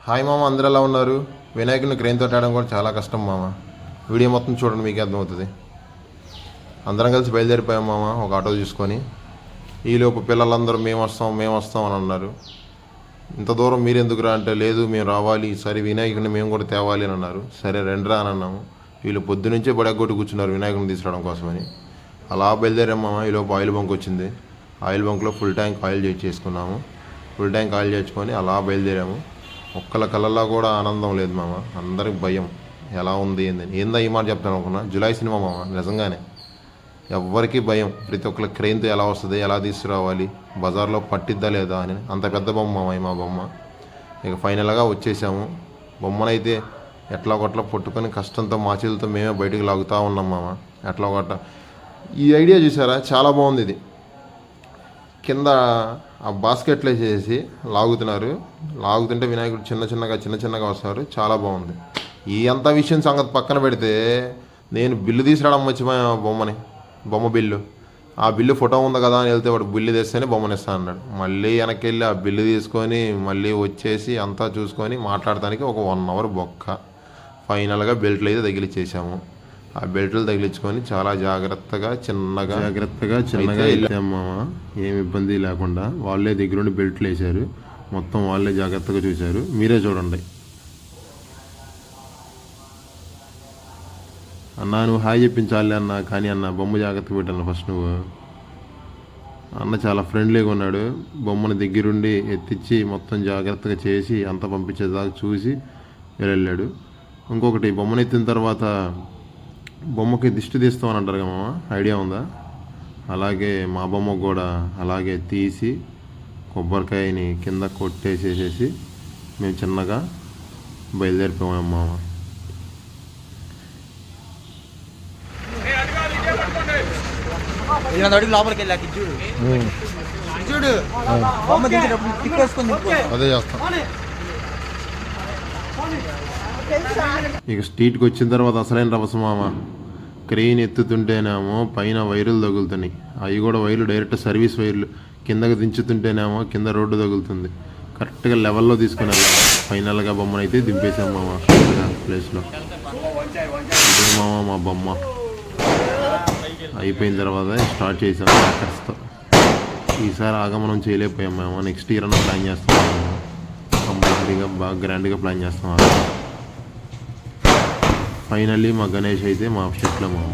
Hi మామ, అందరూ ఎలా ఉన్నారు? వినాయకుడిని క్రెయిన్తో తేడం కూడా చాలా కష్టం మామ. వీడియో మొత్తం చూడండి, మీకే అర్థమవుతుంది. అందరం కలిసి బయలుదేరిపోయాం మామ, ఒక ఆటో తీసుకొని. ఈలోపు పిల్లలందరూ మేము వస్తాం అని అన్నారు. ఇంత దూరం మీరెందుకురా అంటే, లేదు మేము రావాలి, సరే వినాయకుడిని మేము కూడా తేవాలి అని అన్నారు. సరే రెండ్రా అని అన్నాము. వీళ్ళు పొద్దునుంచే బడగొట్టి కూర్చున్నారు వినాయకుడిని తీసుకురావడం కోసమని. అలా బయలుదేరాం మామ. ఈలోపు ఆయిల్ బంక్ వచ్చింది. ఆయిల్ బంక్లో ఫుల్ ట్యాంక్ ఆయిల్ చేసుకున్నాము. ఫుల్ ట్యాంక్ ఆయిల్ చేసుకొని అలా బయలుదేరాము. ఒక్కల కళ్ళల్లో కూడా ఆనందం లేదు మామ. అందరికి భయం, ఎలా ఉంది ఏందని. ఏందా ఈ మాట చెప్తాను అనుకున్నా, జులై సినిమా మామ. నిజంగానే ఎవ్వరికీ భయం. ప్రతి ఒక్కరి క్రెయిన్తో ఎలా వస్తుంది, ఎలా తీసుకురావాలి, బజార్లో పట్టిద్దా లేదా అని. అంత పెద్ద బొమ్మ మామ మా బొమ్మ. ఇక ఫైనల్గా వచ్చేసాము. బొమ్మనైతే ఎట్లా కొట్లా పట్టుకొని కష్టంతో మా చేతులతో మేమే బయటకు లాగుతూ ఉన్నాం మామ. ఎట్లా కొట్ట ఈ ఐడియా చూసారా, చాలా బాగుంది ఇది. కింద ఆ బాస్కెట్లో చేసి లాగుతుంటే వినాయకుడు చిన్న చిన్నగా వస్తారు. చాలా బాగుంది. ఈ అంత విషయం సంగతి పక్కన పెడితే, నేను బిల్లు తీసుకురావడం మర్చిపోయా. బొమ్మ బిల్లు. ఆ బిల్లు ఫోటో ఉంది కదా అని వెళ్తే వాడు బిల్లు తెస్తేనే బొమ్మని ఇస్తా అన్నాడు. మళ్ళీ వెనక్కి వెళ్ళి ఆ బిల్లు తీసుకొని మళ్ళీ వచ్చేసి అంతా చూసుకొని మాట్లాడటానికి ఒక 1 అవర్ బొక్క. ఫైనల్గా బెల్ట్లు అయితే తగిలిచ్చేసాము. ఆ బెల్ట్లు తగిలించుకొని చాలా జాగ్రత్తగా చిన్నగా వెళ్ళాము. ఏమి ఇబ్బంది లేకుండా వాళ్ళే దగ్గరుండి బెల్ట్లు వేశారు. మొత్తం వాళ్ళే జాగ్రత్తగా చూశారు. మీరే చూడండి. అన్నా నువ్వు హాయ్ చెప్పించాలి అన్న, కానీ అన్న బొమ్మ జాగ్రత్త పెట్టాను ఫస్ట్ నువ్వు. అన్న చాలా ఫ్రెండ్లీగా ఉన్నాడు. బొమ్మను దగ్గరుండి ఎత్తిచ్చి మొత్తం జాగ్రత్తగా చేసి అంతా పంపించేదాకా చూసి వెళ్ళాడు. ఇంకొకటి, బొమ్మను ఎత్తిన తర్వాత బొమ్మకి దిష్టి తీస్తామని అంటారు కదా మామ, ఐడియా ఉందా? అలాగే మా బొమ్మకు కూడా అలాగే తీసి కొబ్బరికాయని కింద కొట్టేసేసేసి మేము చిన్నగా బయలుదేరిపోయాం మామ. అదే చేస్తాం. ఇక స్ట్రీట్కి వచ్చిన తర్వాత అసలైన రభస మామ. క్రెయిన్ ఎత్తుతుంటేనేమో పైన వైర్లు తగులుతున్నాయి. అవి కూడా వైర్లు డైరెక్ట్ సర్వీస్ వైర్లు. కిందకి దించుతుంటేనేమో కింద రోడ్డు తగులుతుంది. కరెక్ట్గా లెవెల్లో తీసుకుని వెళ్ళాలి. ఫైనల్గా బొమ్మను అయితే దింపేసాం మామ ప్లేస్లో. ఇదే మామ మా బొమ్మ. అయిపోయిన తర్వాత స్టార్ట్ చేసాం క్రాకర్స్తో. ఈసారి ఆగమనం చేయలేకపోయాం మేము. నెక్స్ట్ ఇయర్ అన్న ప్లాన్ చేస్తాం. కంపల్సరీగా బాగా గ్రాండ్గా ప్లాన్ చేస్తాం. ఫైనల్లీ మా గణేష్ అయితే మా స్టెట్లో మామ.